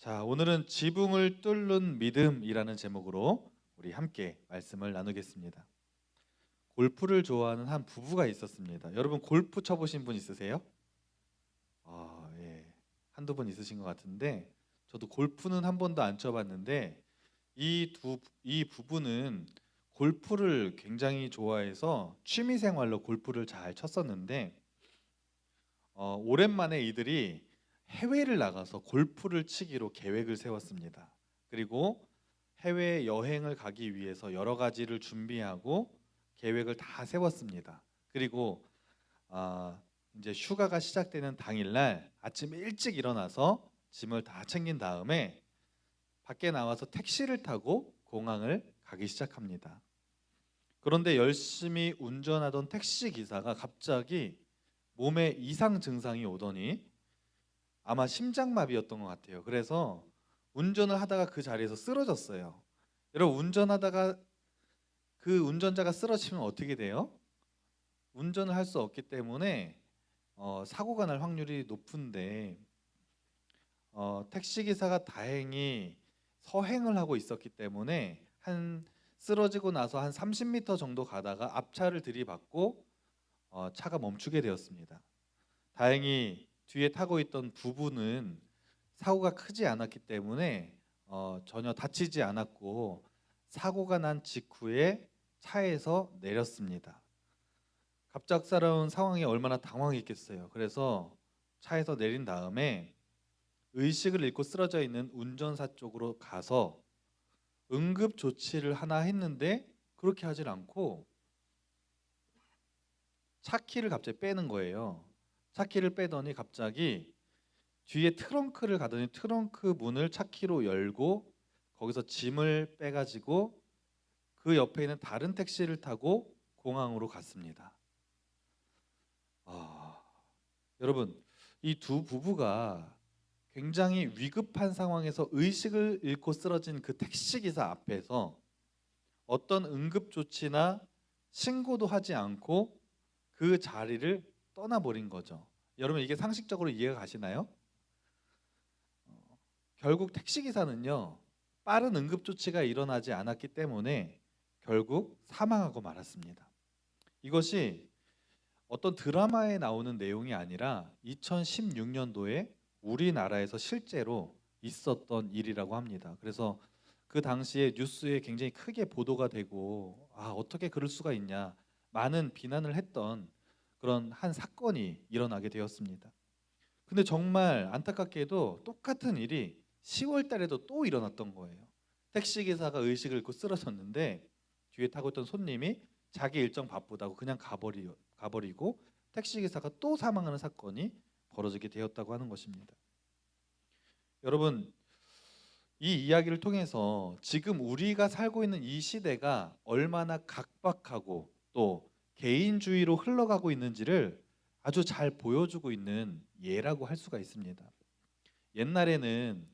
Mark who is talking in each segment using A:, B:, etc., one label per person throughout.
A: 자, 오늘은 지붕을 뚫는 믿음이라는 제목으로 우리 함께 말씀을 나누겠습니다. 골프를 좋아하는 한 부부가 있었습니다. 여러분 골프 쳐보신 분 있으세요? 예. 한두 분 있으신 것 같은데 저도 골프는 한 번도 안 쳐봤는데 이 부부는 골프를 굉장히 좋아해서 취미 생활로 골프를 잘 쳤었는데 오랜만에 이들이 해외를 나가서 골프를 치기로 계획을 세웠습니다. 그리고 해외 여행을 가기 위해서 여러 가지를 준비하고 계획을 다 세웠습니다. 그리고 아, 이제 휴가가 시작되는 당일날 아침 일찍 일어나서 짐을 다 챙긴 다음에 밖에 나와서 택시를 타고 공항을 가기 시작합니다. 그런데 열심히 운전하던 택시 기사가 갑자기 몸에 이상 증상이 오더니 아마 심장마비였던 것 같아요. 그래서 운전을 하다가 그 자리에서 쓰러졌어요. 여러분 운전하다가 그 운전자가 쓰러지면 어떻게 돼요? 운전을 할 수 없기 때문에 사고가 날 확률이 높은데 택시 기사가 다행히 서행을 하고 있었기 때문에 한 쓰러지고 나서 한 30m 정도 가다가 앞차를 들이받고 차가 멈추게 되었습니다. 다행히 뒤에 타고 있던 부부는 사고가 크지 않았기 때문에 전혀 다치지 않았고 사고가 난 직후에 차에서 내렸습니다. 갑작스러운 상황에 얼마나 당황했겠어요. 그래서 차에서 내린 다음에 의식을 잃고 쓰러져 있는 운전사 쪽으로 가서 응급 조치를 하나 했는데 그렇게 하질 않고 차키를 갑자기 빼는 거예요. 차키를 빼더니 갑자기 뒤에 트렁크를 가더니 트렁크 문을 차키로 열고 거기서 짐을 빼가지고 그 옆에 있는 다른 택시를 타고 공항으로 갔습니다. 아, 여러분 이 두 부부가 굉장히 위급한 상황에서 의식을 잃고 쓰러진 그 택시기사 앞에서 어떤 응급조치나 신고도 하지 않고 그 자리를 떠나버린 거죠. 여러분 이게 상식적으로 이해가 가시나요? 결국 택시기사는요 빠른 응급조치가 일어나지 않았기 때문에 결국 사망하고 말았습니다. 이것이 어떤 드라마에 나오는 내용이 아니라 2016년도에 우리나라에서 실제로 있었던 일이라고 합니다. 그래서 그 당시에 뉴스에 굉장히 크게 보도가 되고 어떻게 그럴 수가 있냐 많은 비난을 했던 그런 한 사건이 일어나게 되었습니다. 근데 정말 안타깝게도 똑같은 일이 10월 달에도 또 일어났던 거예요. 택시 기사가 의식을 잃고 쓰러졌는데 뒤에 타고 있던 손님이 자기 일정 바쁘다고 그냥 가버리고 택시 기사가 또 사망하는 사건이 벌어지게 되었다고 하는 것입니다. 여러분 이 이야기를 통해서 지금 우리가 살고 있는 이 시대가 얼마나 각박하고 또 개인주의로 흘러가고 있는지를 아주 잘 보여주고 있는 예라고 할 수가 있습니다. 옛날에는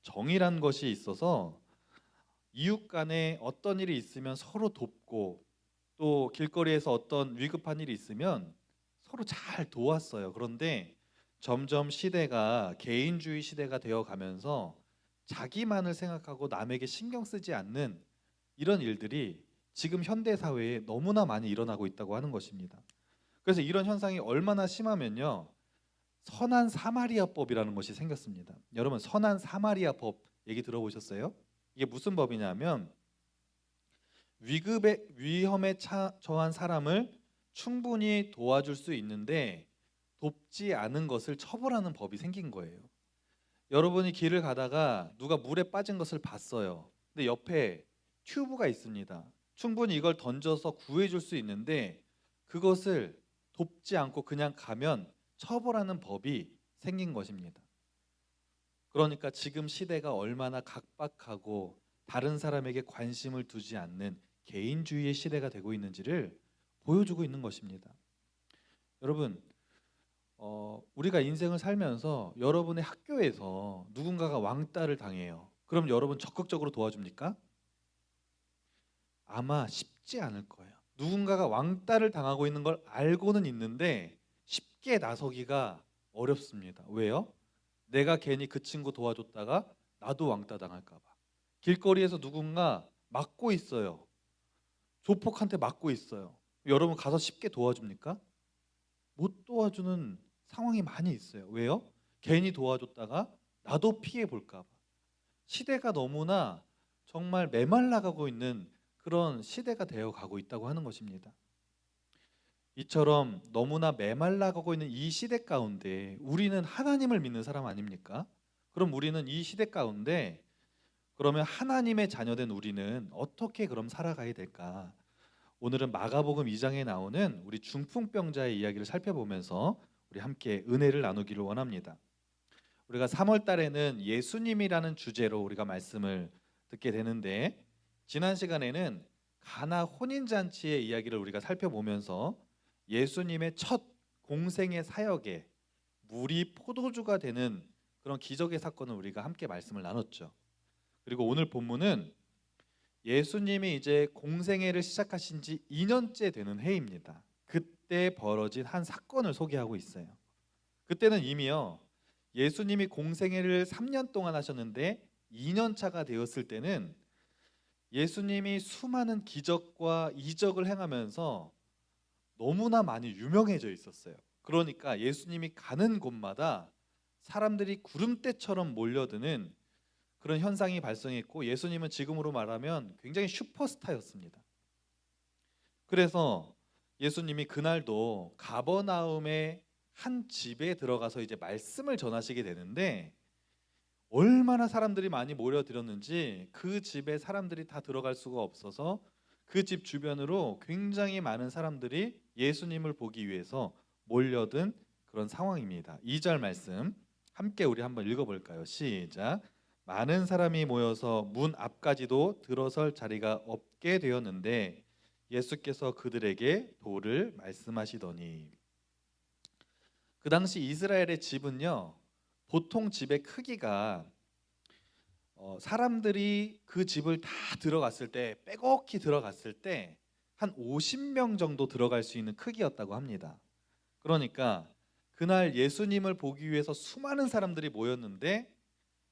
A: 정이란 것이 있어서 이웃 간에 어떤 일이 있으면 서로 돕고 또 길거리에서 어떤 위급한 일이 있으면 서로 잘 도왔어요. 그런데 점점 시대가 개인주의 시대가 되어 가면서 자기만을 생각하고 남에게 신경 쓰지 않는 이런 일들이 지금 현대 사회에 너무나 많이 일어나고 있다고 하는 것입니다. 그래서 이런 현상이 얼마나 심하면요. 선한 사마리아법이라는 것이 생겼습니다. 여러분 선한 사마리아법 얘기 들어보셨어요? 이게 무슨 법이냐면 위험에 처한 사람을 충분히 도와줄 수 있는데 돕지 않은 것을 처벌하는 법이 생긴 거예요. 여러분이 길을 가다가 누가 물에 빠진 것을 봤어요. 근데 옆에 튜브가 있습니다. 충분히 이걸 던져서 구해줄 수 있는데 그것을 돕지 않고 그냥 가면 처벌하는 법이 생긴 것입니다. 그러니까 지금 시대가 얼마나 각박하고 다른 사람에게 관심을 두지 않는 개인주의의 시대가 되고 있는지를 보여주고 있는 것입니다. 여러분 우리가 인생을 살면서 여러분의 학교에서 누군가가 왕따를 당해요. 그럼 여러분 적극적으로 도와줍니까? 아마 쉽지 않을 거예요. 누군가가 왕따를 당하고 있는 걸 알고는 있는데 쉽게 나서기가 어렵습니다. 왜요? 내가 괜히 그 친구 도와줬다가 나도 왕따 당할까 봐. 길거리에서 누군가 맞고 있어요. 조폭한테 맞고 있어요. 여러분 가서 쉽게 도와줍니까? 못 도와주는 상황이 많이 있어요. 왜요? 괜히 도와줬다가 나도 피해 볼까 봐. 시대가 너무나 정말 메말라가고 있는 그런 시대가 되어 가고 있다고 하는 것입니다. 이처럼 너무나 메말라가고 있는 이 시대 가운데 우리는 하나님을 믿는 사람 아닙니까? 그럼 우리는 이 시대 가운데 그러면 하나님의 자녀된 우리는 어떻게 그럼 살아가야 될까? 오늘은 마가복음 2장에 나오는 우리 중풍병자의 이야기를 살펴보면서 우리 함께 은혜를 나누기를 원합니다. 우리가 3월 달에는 예수님이라는 주제로 우리가 말씀을 듣게 되는데 지난 시간에는 가나 혼인잔치의 이야기를 우리가 살펴보면서 예수님의 첫 공생의 사역에 물이 포도주가 되는 그런 기적의 사건을 우리가 함께 말씀을 나눴죠. 그리고 오늘 본문은 예수님이 이제 공생애를 시작하신 지 2년째 되는 해입니다. 그때 벌어진 한 사건을 소개하고 있어요. 그때는 이미요. 예수님이 공생애를 3년 동안 하셨는데 2년 차가 되었을 때는 예수님이 수많은 기적과 이적을 행하면서 너무나 많이 유명해져 있었어요. 그러니까 예수님이 가는 곳마다 사람들이 구름대처럼 몰려드는 그런 현상이 발생했고 예수님은 지금으로 말하면 굉장히 슈퍼스타였습니다. 그래서 예수님이 그날도 가버나움의 한 집에 들어가서 이제 말씀을 전하시게 되는데 얼마나 사람들이 많이 모여들었는지 그 집에 사람들이 다 들어갈 수가 없어서 그 집 주변으로 굉장히 많은 사람들이 예수님을 보기 위해서 몰려든 그런 상황입니다. 2절 말씀 함께 우리 한번 읽어볼까요? 시작. 많은 사람이 모여서 문 앞까지도 들어설 자리가 없게 되었는데 예수께서 그들에게 도를 말씀하시더니 그 당시 이스라엘의 집은요 보통 집의 크기가 사람들이 그 집을 다 들어갔을 때 빼곡히 들어갔을 때 한 50명 정도 들어갈 수 있는 크기였다고 합니다. 그러니까 그날 예수님을 보기 위해서 수많은 사람들이 모였는데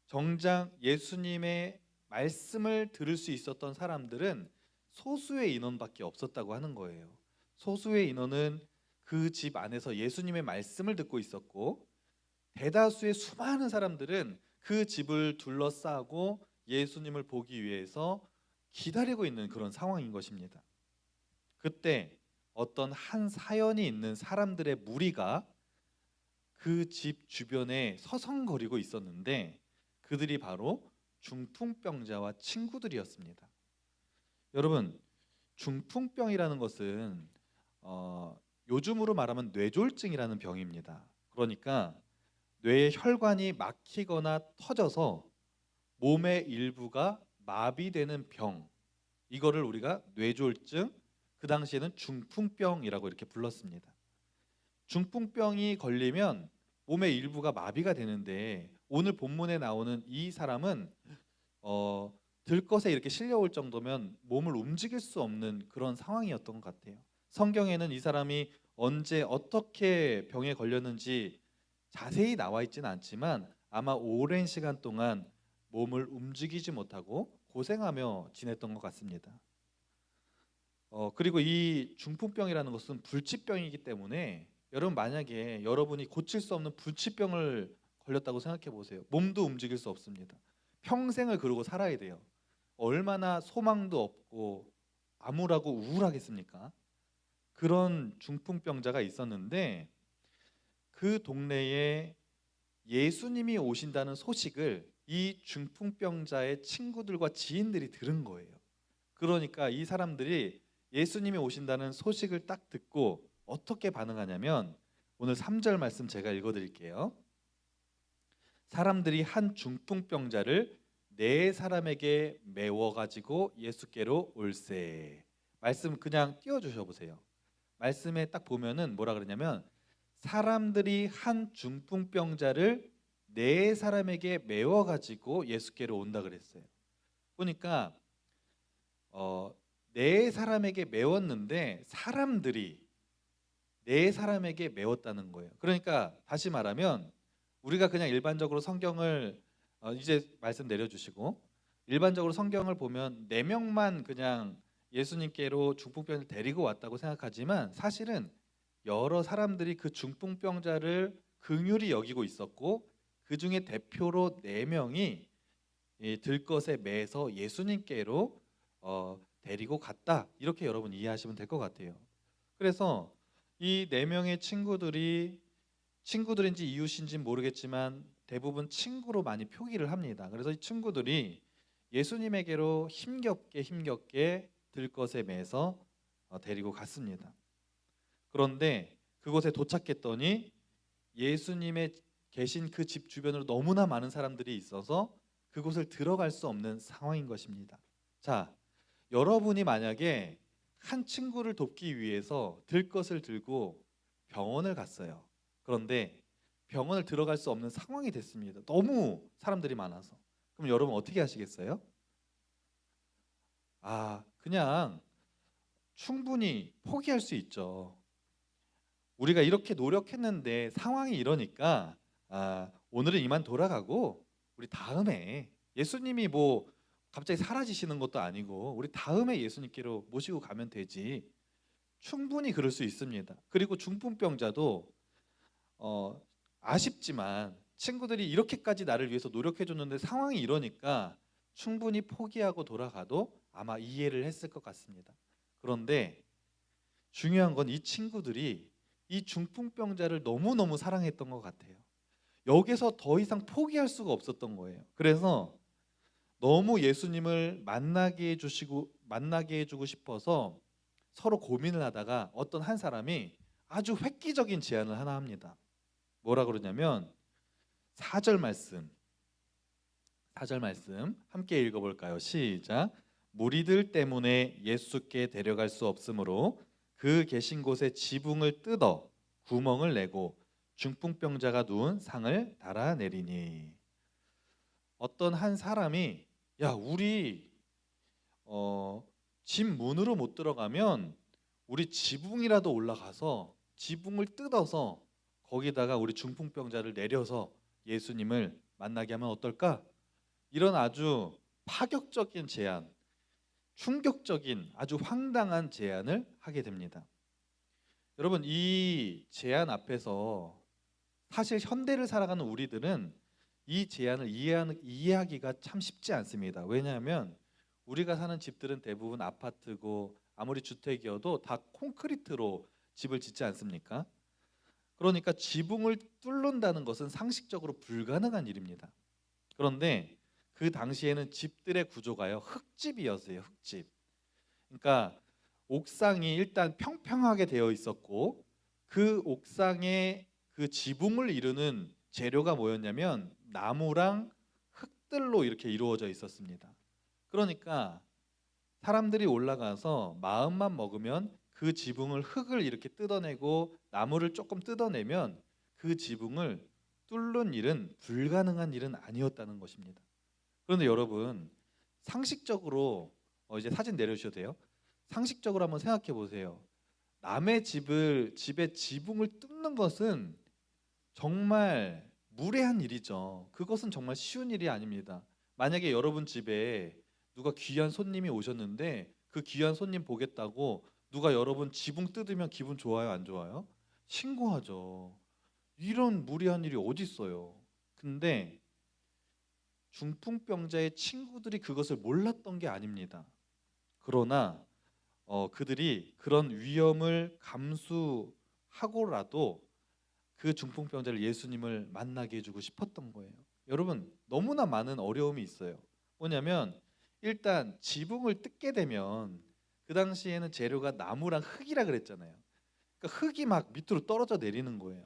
A: 정작 예수님의 말씀을 들을 수 있었던 사람들은 소수의 인원밖에 없었다고 하는 거예요. 소수의 인원은 그 집 안에서 예수님의 말씀을 듣고 있었고 대다수의 수많은 사람들은 그 집을 둘러싸고 예수님을 보기 위해서 기다리고 있는 그런 상황인 것입니다. 그때 어떤 한 사연이 있는 사람들의 무리가 그 집 주변에 서성거리고 있었는데 그들이 바로 중풍병자와 친구들이었습니다. 여러분, 중풍병이라는 것은 요즘으로 말하면 뇌졸증이라는 병입니다. 그러니까 뇌의 혈관이 막히거나 터져서 몸의 일부가 마비되는 병, 이거를 우리가 뇌졸증, 그 당시에는 중풍병이라고 이렇게 불렀습니다. 중풍병이 걸리면 몸의 일부가 마비가 되는데 오늘 본문에 나오는 이 사람은 들것에 이렇게 실려올 정도면 몸을 움직일 수 없는 그런 상황이었던 것 같아요. 성경에는 이 사람이 언제 어떻게 병에 걸렸는지 자세히 나와 있지는 않지만 아마 오랜 시간 동안 몸을 움직이지 못하고 고생하며 지냈던 것 같습니다. 그리고 이 중풍병이라는 것은 불치병이기 때문에 여러분 만약에 여러분이 고칠 수 없는 불치병을 걸렸다고 생각해 보세요. 몸도 움직일 수 없습니다. 평생을 그러고 살아야 돼요. 얼마나 소망도 없고 암울하고 우울하겠습니까? 그런 중풍병자가 있었는데 그 동네에 예수님이 오신다는 소식을 이 중풍병자의 친구들과 지인들이 들은 거예요. 그러니까 이 사람들이 예수님이 오신다는 소식을 딱 듣고 어떻게 반응하냐면 오늘 3절 말씀 제가 읽어드릴게요. 사람들이 한 중풍병자를 네 사람에게 메워가지고 예수께로 올세. 말씀 그냥 띄워주셔 보세요. 말씀에 딱 보면은 뭐라 그러냐면 사람들이 한 중풍병자를 네 사람에게 메워가지고 예수께로 온다 그랬어요. 보니까 네 사람에게 메웠는데 사람들이 네 사람에게 메웠다는 거예요. 그러니까 다시 말하면 우리가 그냥 일반적으로 성경을 이제 말씀 내려주시고 일반적으로 성경을 보면 네 명만 그냥 예수님께로 중풍병자를 데리고 왔다고 생각하지만 사실은 여러 사람들이 그 중풍병자를 긍휼히 여기고 있었고 그 중에 대표로 네 명이 이 들것에 매서 예수님께로 데리고 갔다 이렇게 여러분 이해하시면 될 것 같아요. 그래서 이 네 명의 친구들인지 이웃인지 모르겠지만 대부분 친구로 많이 표기를 합니다. 그래서 이 친구들이 예수님에게로 힘겹게 들것에 매서 데리고 갔습니다. 그런데 그곳에 도착했더니 예수님의 계신 그 집 주변으로 너무나 많은 사람들이 있어서 그곳을 들어갈 수 없는 상황인 것입니다. 자, 여러분이 만약에 한 친구를 돕기 위해서 들것을 들고 병원을 갔어요. 그런데 병원을 들어갈 수 없는 상황이 됐습니다. 너무 사람들이 많아서. 그럼 여러분 어떻게 하시겠어요? 그냥 충분히 포기할 수 있죠. 우리가 이렇게 노력했는데 상황이 이러니까 오늘은 이만 돌아가고 우리 다음에 예수님이 뭐 갑자기 사라지시는 것도 아니고 우리 다음에 예수님께로 모시고 가면 되지. 충분히 그럴 수 있습니다. 그리고 중풍병자도 아쉽지만 친구들이 이렇게까지 나를 위해서 노력해 줬는데 상황이 이러니까 충분히 포기하고 돌아가도 아마 이해를 했을 것 같습니다. 그런데 중요한 건 이 친구들이 이 중풍병자를 너무너무 사랑했던 것 같아요. 여기서 더 이상 포기할 수가 없었던 거예요. 그래서 너무 예수님을 만나게 해주고 싶어서 서로 고민을 하다가 어떤 한 사람이 아주 획기적인 제안을 하나 합니다. 뭐라 그러냐면 4절 말씀 함께 읽어볼까요? 시작. 무리들 때문에 예수께 데려갈 수 없으므로 그 계신 곳에 지붕을 뜯어 구멍을 내고 중풍병자가 누운 상을 달아내리니. 어떤 한 사람이 우리 집 문으로 못 들어가면 우리 지붕이라도 올라가서 지붕을 뜯어서 거기다가 우리 중풍병자를 내려서 예수님을 만나게 하면 어떨까? 이런 아주 파격적인 제안, 충격적인 아주 황당한 제안을 하게 됩니다. 여러분, 이 제안 앞에서 사실 현대를 살아가는 우리들은 이 제안을 이해하기가 참 쉽지 않습니다. 왜냐하면 우리가 사는 집들은 대부분 아파트고 아무리 주택이어도 다 콘크리트로 집을 짓지 않습니까? 그러니까 지붕을 뚫는다는 것은 상식적으로 불가능한 일입니다. 그런데 그 당시에는 집들의 구조가요, 흙집이었어요. 흙집. 그러니까 옥상이 일단 평평하게 되어 있었고 그 옥상에 그 지붕을 이루는 재료가 뭐였냐면 나무랑 흙들로 이렇게 이루어져 있었습니다. 그러니까 사람들이 올라가서 마음만 먹으면 그 지붕을 흙을 이렇게 뜯어내고 나무를 조금 뜯어내면 그 지붕을 뚫는 일은 불가능한 일은 아니었다는 것입니다. 그런데 여러분 상식적으로 이제 사진 내려주셔도 돼요. 상식적으로 한번 생각해 보세요. 남의 집의 지붕을 뚫는 것은 정말 무례한 일이죠. 그것은 정말 쉬운 일이 아닙니다. 만약에 여러분 집에 누가 귀한 손님이 오셨는데 그 귀한 손님 보겠다고 누가 여러분 지붕 뜯으면 기분 좋아요, 안 좋아요? 신고하죠. 이런 무례한 일이 어디 있어요? 근데 중풍병자의 친구들이 그것을 몰랐던 게 아닙니다. 그러나 그들이 그런 위험을 감수하고라도 그 중풍병자를 예수님을 만나게 해주고 싶었던 거예요. 여러분 너무나 많은 어려움이 있어요. 뭐냐면 일단 지붕을 뜯게 되면 그 당시에는 재료가 나무랑 흙이라 그랬잖아요. 그러니까 흙이 막 밑으로 떨어져 내리는 거예요.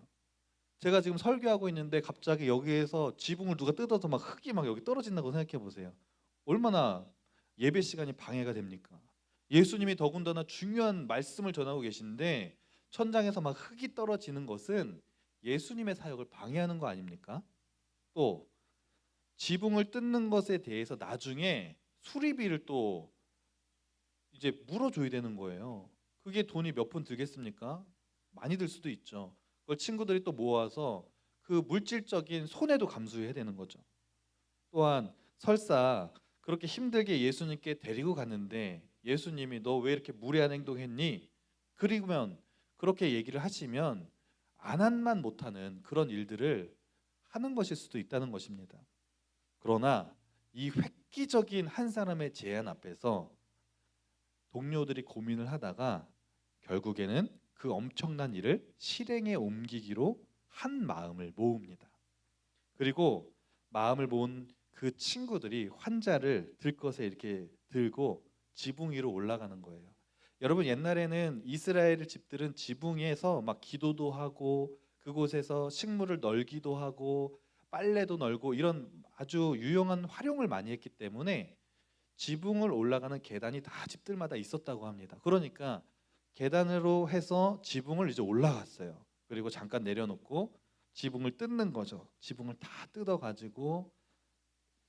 A: 제가 지금 설교하고 있는데 갑자기 여기에서 지붕을 누가 뜯어서 막 흙이 막 여기 떨어진다고 생각해 보세요. 얼마나 예배 시간이 방해가 됩니까? 예수님이 더군다나 중요한 말씀을 전하고 계신데 천장에서 막 흙이 떨어지는 것은 예수님의 사역을 방해하는 거 아닙니까? 또 지붕을 뜯는 것에 대해서 나중에 수리비를 또 이제 물어줘야 되는 거예요. 그게 돈이 몇 푼 들겠습니까? 많이 들 수도 있죠. 그걸 친구들이 또 모아서 그 물질적인 손해도 감수해야 되는 거죠. 또한 설사 그렇게 힘들게 예수님께 데리고 갔는데 예수님이 너 왜 이렇게 무례한 행동했니? 그리고면 그렇게 얘기를 하시면 안 한만 못하는 그런 일들을 하는 것일 수도 있다는 것입니다. 그러나 이 획기적인 한 사람의 제안 앞에서 동료들이 고민을 하다가 결국에는 그 엄청난 일을 실행에 옮기기로 한 마음을 모읍니다. 그리고 마음을 모은 그 친구들이 환자를 들것에 이렇게 들고 지붕 위로 올라가는 거예요. 여러분 옛날에는 이스라엘 집들은 지붕 위에서 막 기도도 하고 그곳에서 식물을 널기도 하고 빨래도 널고 이런 아주 유용한 활용을 많이 했기 때문에 지붕을 올라가는 계단이 다 집들마다 있었다고 합니다. 그러니까 계단으로 해서 지붕을 이제 올라갔어요. 그리고 잠깐 내려놓고 지붕을 뜯는 거죠. 지붕을 다 뜯어 가지고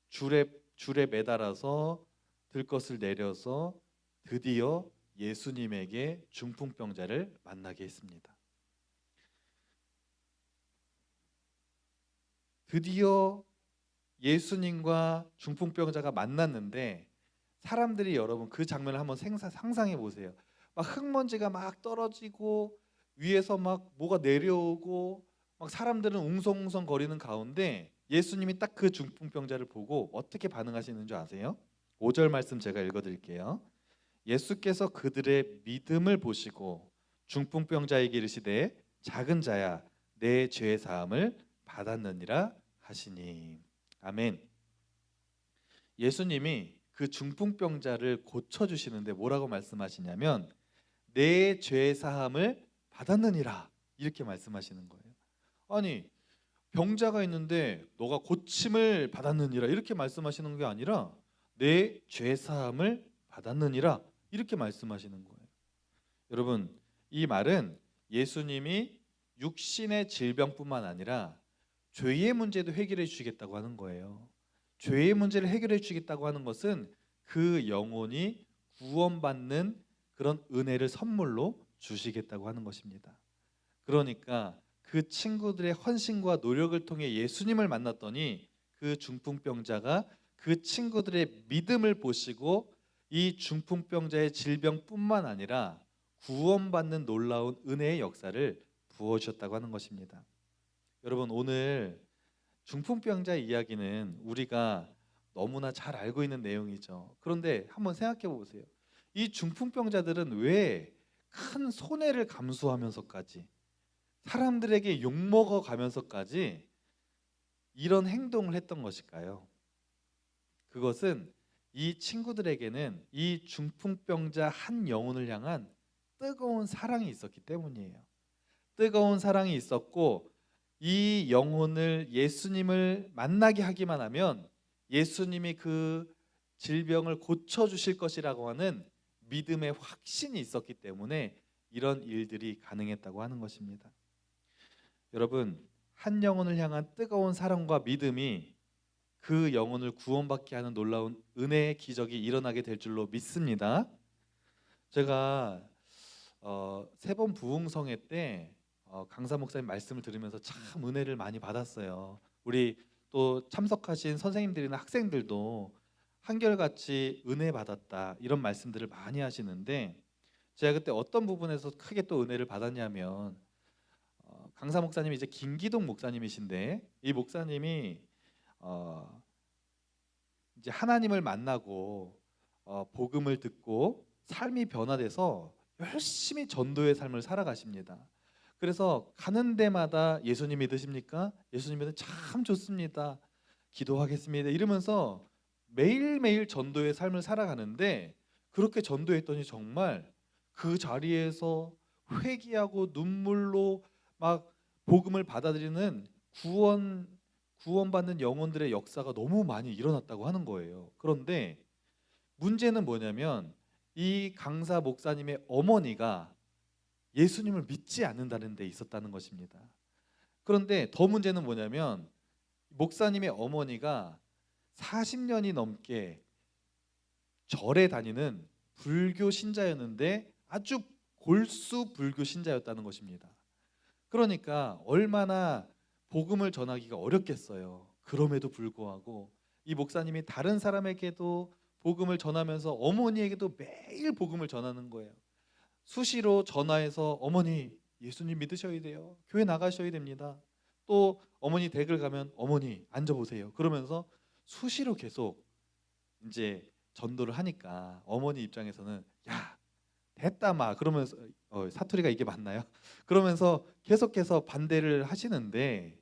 A: 줄에 매달아서 들것을 내려서 드디어 예수님에게 중풍병자를 만나게 했습니다. 드디어 예수님과 중풍병자가 만났는데 사람들이 여러분 그 장면을 한번 상상해 보세요. 막 흙먼지가 막 떨어지고 위에서 막 뭐가 내려오고 막 사람들은 웅성웅성 거리는 가운데 예수님이 딱 그 중풍병자를 보고 어떻게 반응하시는 줄 아세요? 5절 말씀 제가 읽어 드릴게요. 예수께서 그들의 믿음을 보시고 중풍병자에게 이르시되 작은 자야 내 죄 사함을 받았느니라 하시니. 아멘. 예수님이 그 중풍병자를 고쳐 주시는데 뭐라고 말씀하시냐면 내 죄 사함을 받았느니라 이렇게 말씀하시는 거예요. 아니 병자가 있는데 너가 고침을 받았느니라 이렇게 말씀하시는 게 아니라 내 죄 사함을 받았느니라 이렇게 말씀하시는 거예요. 여러분 이 말은 예수님이 육신의 질병뿐만 아니라 죄의 문제도 해결해 주시겠다고 하는 거예요. 죄의 문제를 해결해 주시겠다고 하는 것은 그 영혼이 구원받는 그런 은혜를 선물로 주시겠다고 하는 것입니다. 그러니까 그 친구들의 헌신과 노력을 통해 예수님을 만났더니 그 중풍병자가 그 친구들의 믿음을 보시고 이 중풍병자의 질병뿐만 아니라 구원받는 놀라운 은혜의 역사를 부어주셨다고 하는 것입니다. 여러분 오늘 중풍병자의 이야기는 우리가 너무나 잘 알고 있는 내용이죠. 그런데 한번 생각해 보세요. 이 중풍병자들은 왜 큰 손해를 감수하면서까지 사람들에게 욕먹어 가면서까지 이런 행동을 했던 것일까요? 그것은 이 친구들에게는 이 중풍병자 한 영혼을 향한 뜨거운 사랑이 있었기 때문이에요. 뜨거운 사랑이 있었고 이 영혼을 예수님을 만나게 하기만 하면 예수님이 그 질병을 고쳐 주실 것이라고 하는 믿음의 확신이 있었기 때문에 이런 일들이 가능했다고 하는 것입니다. 여러분, 한 영혼을 향한 뜨거운 사랑과 믿음이 그 영혼을 구원받게 하는 놀라운 은혜의 기적이 일어나게 될 줄로 믿습니다. 제가 세 번 부흥성회 때 강사 목사님 말씀을 들으면서 참 은혜를 많이 받았어요. 우리 또 참석하신 선생님들이나 학생들도 한결같이 은혜 받았다 이런 말씀들을 많이 하시는데 제가 그때 어떤 부분에서 크게 또 은혜를 받았냐면 강사 목사님이 이제 김기동 목사님이신데 이 목사님이 이제 하나님을 만나고 복음을 듣고 삶이 변화돼서 열심히 전도의 삶을 살아가십니다. 그래서 가는 데마다 예수님 믿으십니까? 예수님 믿으면 참 좋습니다. 기도하겠습니다. 이러면서 매일매일 전도의 삶을 살아가는데 그렇게 전도했더니 정말 그 자리에서 회개하고 눈물로 막 복음을 받아들이는 구원받는 영혼들의 역사가 너무 많이 일어났다고 하는 거예요. 그런데 문제는 뭐냐면 이 강사 목사님의 어머니가 예수님을 믿지 않는다는 데 있었다는 것입니다. 그런데 더 문제는 뭐냐면 목사님의 어머니가 40년이 넘게 절에 다니는 불교 신자였는데 아주 골수 불교 신자였다는 것입니다. 그러니까 얼마나 복음을 전하기가 어렵겠어요. 그럼에도 불구하고 이 목사님이 다른 사람에게도 복음을 전하면서 어머니에게도 매일 복음을 전하는 거예요. 수시로 전화해서 어머니 예수님 믿으셔야 돼요. 교회 나가셔야 됩니다. 또 어머니 댁을 가면 어머니 앉아보세요. 그러면서 수시로 계속 이제 전도를 하니까 어머니 입장에서는 야 됐다 마 그러면서 사투리가 이게 맞나요? 그러면서 계속해서 반대를 하시는데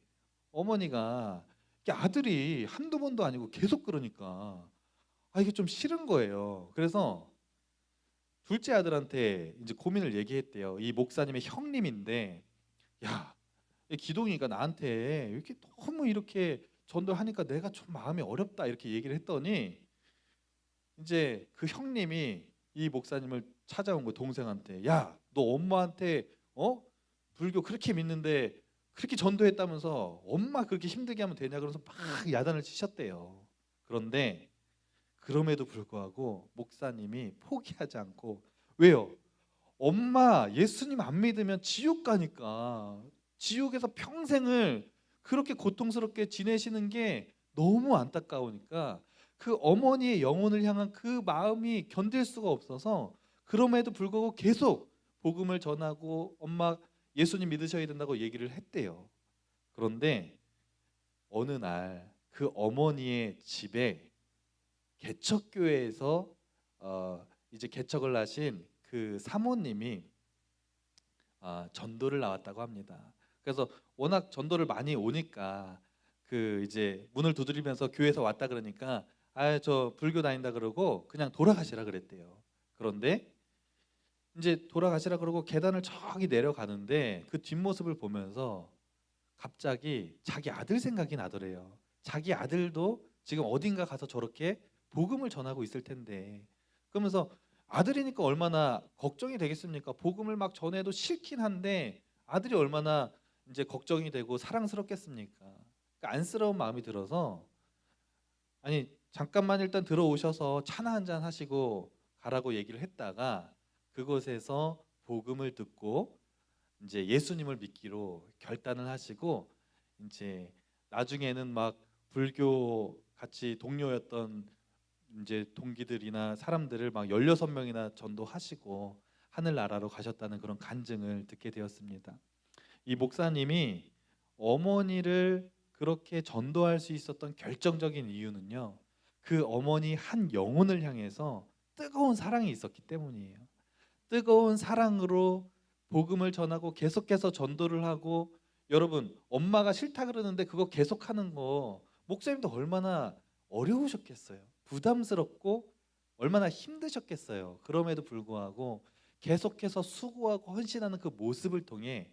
A: 어머니가 이게 아들이 한두 번도 아니고 계속 그러니까 이게 좀 싫은 거예요. 그래서 둘째 아들한테 이제 고민을 얘기했대요. 이 목사님의 형님인데 야, 이 기동이가 나한테 이렇게 너무 이렇게 전도하니까 내가 좀 마음이 어렵다 이렇게 얘기를 했더니 이제 그 형님이 이 목사님을 찾아온 거 동생한테 야, 너 엄마한테 불교 그렇게 믿는데 그렇게 전도했다면서 엄마 그렇게 힘들게 하면 되냐 그러면서 막 야단을 치셨대요. 그런데 그럼에도 불구하고 목사님이 포기하지 않고 왜요? 엄마 예수님 안 믿으면 지옥 가니까 지옥에서 평생을 그렇게 고통스럽게 지내시는 게 너무 안타까우니까 그 어머니의 영혼을 향한 그 마음이 견딜 수가 없어서 그럼에도 불구하고 계속 복음을 전하고 엄마 예수님 믿으셔야 된다고 얘기를 했대요. 그런데 어느 날 그 어머니의 집에 개척교회에서 이제 개척을 하신 그 사모님이 전도를 나왔다고 합니다. 그래서 워낙 전도를 많이 오니까 그 이제 문을 두드리면서 교회에서 왔다 그러니까 저 불교 다닌다 그러고 그냥 돌아가시라 그랬대요. 그런데 이제 돌아가시라 그러고 계단을 저기 내려가는데 그 뒷모습을 보면서 갑자기 자기 아들 생각이 나더래요. 자기 아들도 지금 어딘가 가서 저렇게 복음을 전하고 있을 텐데 그러면서 아들이니까 얼마나 걱정이 되겠습니까? 복음을 막 전해도 싫긴 한데 아들이 얼마나 이제 걱정이 되고 사랑스럽겠습니까? 그러니까 안쓰러운 마음이 들어서 아니 잠깐만 일단 들어오셔서 차나 한잔 하시고 가라고 얘기를 했다가 그곳에서 복음을 듣고 이제 예수님을 믿기로 결단을 하시고 이제 나중에는 막 불교 같이 동료였던 이제 동기들이나 사람들을 막 16명이나 전도하시고 하늘나라로 가셨다는 그런 간증을 듣게 되었습니다. 이 목사님이 어머니를 그렇게 전도할 수 있었던 결정적인 이유는요. 그 어머니 한 영혼을 향해서 뜨거운 사랑이 있었기 때문이에요. 뜨거운 사랑으로 복음을 전하고 계속해서 전도를 하고 여러분 엄마가 싫다 그러는데 그거 계속하는 거 목사님도 얼마나 어려우셨겠어요. 부담스럽고 얼마나 힘드셨겠어요. 그럼에도 불구하고 계속해서 수고하고 헌신하는 그 모습을 통해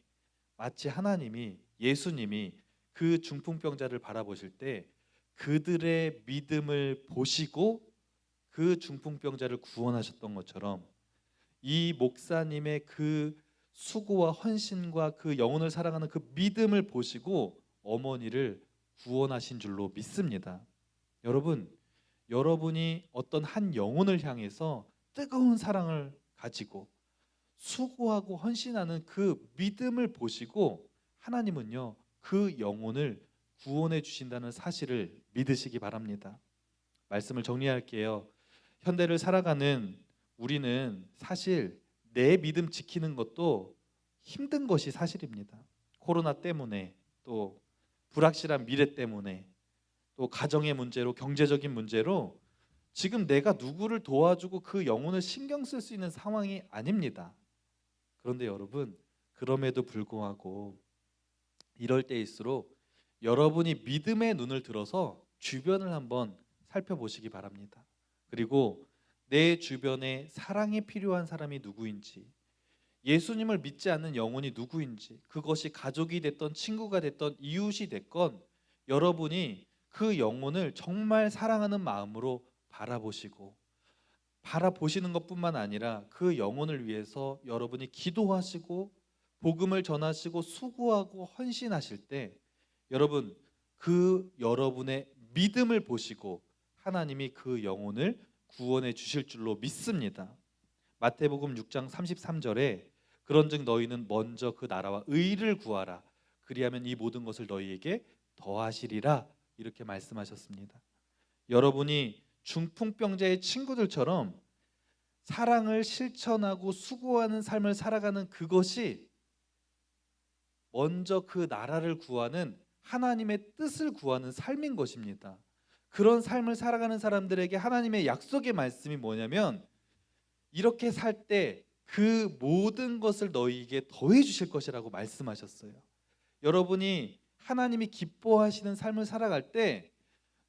A: 마치 하나님이 예수님이 그 중풍병자를 바라보실 때 그들의 믿음을 보시고 그 중풍병자를 구원하셨던 것처럼 이 목사님의 그 수고와 헌신과 그 영혼을 사랑하는 그 믿음을 보시고 어머니를 구원하신 줄로 믿습니다. 여러분, 여러분이 어떤 한 영혼을 향해서 뜨거운 사랑을 가지고 수고하고 헌신하는 그 믿음을 보시고 하나님은요, 그 영혼을 구원해 주신다는 사실을 믿으시기 바랍니다. 말씀을 정리할게요. 현대를 살아가는 우리는 사실 내 믿음 지키는 것도 힘든 것이 사실입니다. 코로나 때문에 또 불확실한 미래 때문에 또 가정의 문제로 경제적인 문제로 지금 내가 누구를 도와주고 그 영혼을 신경 쓸 수 있는 상황이 아닙니다. 그런데 여러분 그럼에도 불구하고 이럴 때일수록 여러분이 믿음의 눈을 들어서 주변을 한번 살펴보시기 바랍니다. 그리고 내 주변에 사랑이 필요한 사람이 누구인지 예수님을 믿지 않는 영혼이 누구인지 그것이 가족이 됐던 친구가 됐던 이웃이 됐건 여러분이 그 영혼을 정말 사랑하는 마음으로 바라보시는 것뿐만 아니라 그 영혼을 위해서 여러분이 기도하시고 복음을 전하시고 수고하고 헌신하실 때 여러분 그 여러분의 믿음을 보시고 하나님이 그 영혼을 구원해 주실 줄로 믿습니다. 마태복음 6장 33절에 그런즉 너희는 먼저 그 나라와 의를 구하라 그리하면 이 모든 것을 너희에게 더하시리라 이렇게 말씀하셨습니다. 여러분이 중풍병자의 친구들처럼 사랑을 실천하고 수고하는 삶을 살아가는 그것이 먼저 그 나라를 구하는 하나님의 뜻을 구하는 삶인 것입니다. 그런 삶을 살아가는 사람들에게 하나님의 약속의 말씀이 뭐냐면 이렇게 살 때 그 모든 것을 너희에게 더해 주실 것이라고 말씀하셨어요. 여러분이 하나님이 기뻐하시는 삶을 살아갈 때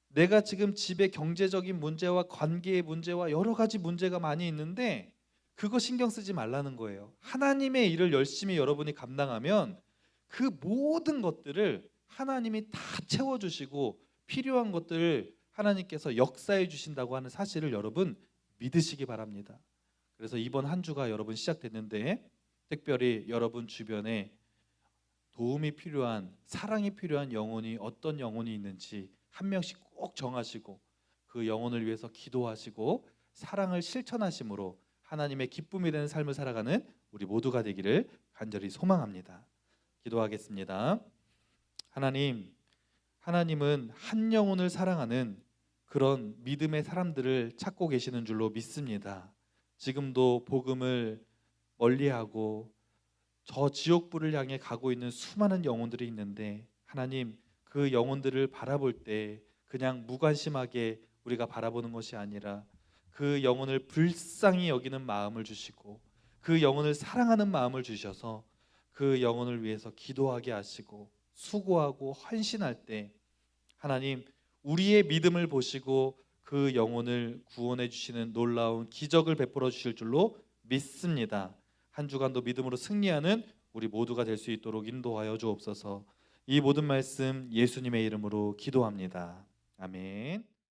A: 내가 지금 집에 경제적인 문제와 관계의 문제와 여러 가지 문제가 많이 있는데 그거 신경 쓰지 말라는 거예요. 하나님의 일을 열심히 여러분이 감당하면 그 모든 것들을 하나님이 다 채워주시고 필요한 것들을 하나님께서 역사해 주신다고 하는 사실을 여러분 믿으시기 바랍니다. 그래서 이번 한 주가 여러분 시작됐는데 특별히 여러분 주변에 도움이 필요한, 사랑이 필요한 영혼이 어떤 영혼이 있는지 한 명씩 꼭 정하시고 그 영혼을 위해서 기도하시고 사랑을 실천하심으로 하나님의 기쁨이 되는 삶을 살아가는 우리 모두가 되기를 간절히 소망합니다. 기도하겠습니다. 하나님은 한 영혼을 사랑하는 그런 믿음의 사람들을 찾고 계시는 줄로 믿습니다. 지금도 복음을 멀리하고 저 지옥불을 향해 가고 있는 수많은 영혼들이 있는데 하나님 그 영혼들을 바라볼 때 그냥 무관심하게 우리가 바라보는 것이 아니라 그 영혼을 불쌍히 여기는 마음을 주시고 그 영혼을 사랑하는 마음을 주셔서 그 영혼을 위해서 기도하게 하시고 수고하고 헌신할 때 하나님 우리의 믿음을 보시고 그 영혼을 구원해 주시는 놀라운 기적을 베풀어 주실 줄로 믿습니다. 한 주간도 믿음으로 승리하는 우리 모두가 될 수 있도록 인도하여 주옵소서. 이 모든 말씀 예수님의 이름으로 기도합니다. 아멘.